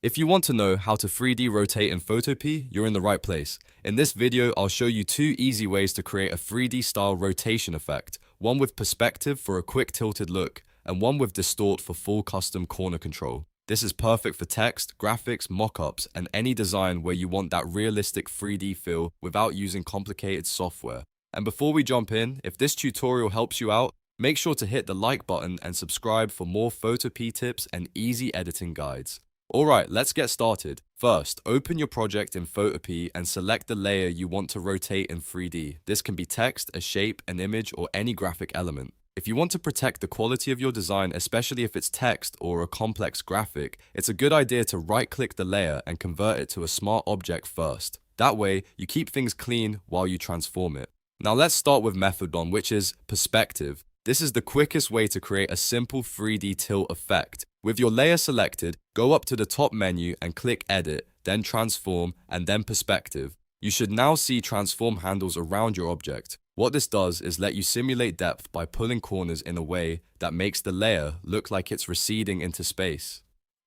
If you want to know how to 3D rotate in Photopea, you're in the right place. In this video, I'll show you two easy ways to create a 3D style rotation effect, one with perspective for a quick tilted look, and one with distort for full custom corner control. This is perfect for text, graphics, mockups, and any design where you want that realistic 3D feel without using complicated software. And before we jump in, if this tutorial helps you out, make sure to hit the like button and subscribe for more Photopea tips and easy editing guides. Alright, let's get started. First, open your project in Photopea and select the layer you want to rotate in 3D. This can be text, a shape, an image, or any graphic element. If you want to protect the quality of your design, especially if it's text or a complex graphic, it's a good idea to right-click the layer and convert it to a smart object first. That way, you keep things clean while you transform it. Now let's start with method 1, which is perspective. This is the quickest way to create a simple 3D tilt effect. With your layer selected, go up to the top menu and click Edit, then Transform, and then Perspective. You should now see transform handles around your object. What this does is let you simulate depth by pulling corners in a way that makes the layer look like it's receding into space.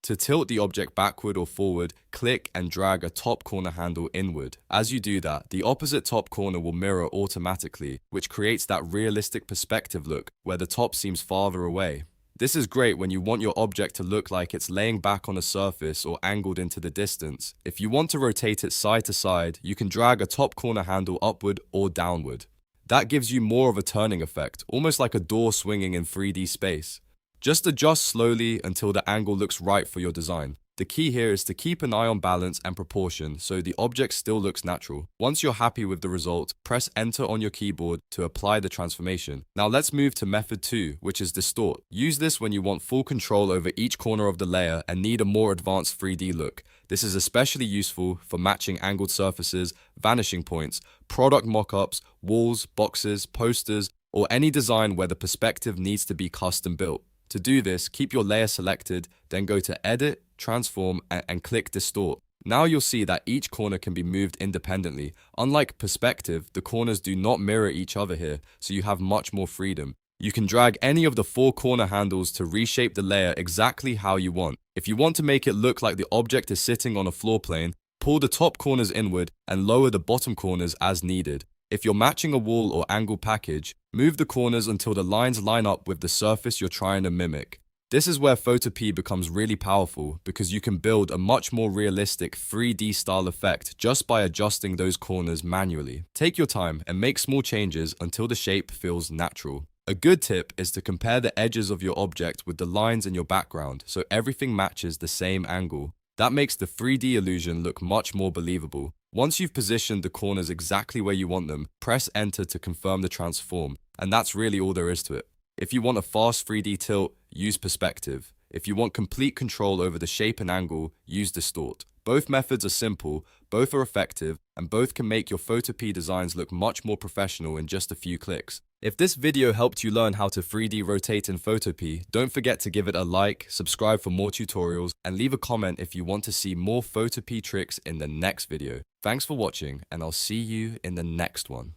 To tilt the object backward or forward, click and drag a top corner handle inward. As you do that, the opposite top corner will mirror automatically, which creates that realistic perspective look where the top seems farther away. This is great when you want your object to look like it's laying back on a surface or angled into the distance. If you want to rotate it side to side, you can drag a top corner handle upward or downward. That gives you more of a turning effect, almost like a door swinging in 3D space. Just adjust slowly until the angle looks right for your design. The key here is to keep an eye on balance and proportion so the object still looks natural. Once you're happy with the result, press Enter on your keyboard to apply the transformation. Now let's move to method 2, which is distort. Use this when you want full control over each corner of the layer and need a more advanced 3D look. This is especially useful for matching angled surfaces, vanishing points, product mockups, walls, boxes, posters, or any design where the perspective needs to be custom built. To do this, keep your layer selected, then go to Edit, Transform, and click Distort. Now you'll see that each corner can be moved independently. Unlike perspective, the corners do not mirror each other here, so you have much more freedom. You can drag any of the 4 corner handles to reshape the layer exactly how you want. If you want to make it look like the object is sitting on a floor plane, pull the top corners inward and lower the bottom corners as needed. If you're matching a wall or angled package, move the corners until the lines line up with the surface you're trying to mimic. This is where Photopea becomes really powerful because you can build a much more realistic 3D style effect just by adjusting those corners manually. Take your time and make small changes until the shape feels natural. A good tip is to compare the edges of your object with the lines in your background so everything matches the same angle. That makes the 3D illusion look much more believable. Once you've positioned the corners exactly where you want them, press Enter to confirm the transform, and that's really all there is to it. If you want a fast 3D tilt, use perspective. If you want complete control over the shape and angle, use distort. Both methods are simple, both are effective, and both can make your Photopea designs look much more professional in just a few clicks. If this video helped you learn how to 3D rotate in Photopea, don't forget to give it a like, subscribe for more tutorials, and leave a comment if you want to see more Photopea tricks in the next video. Thanks for watching, and I'll see you in the next one.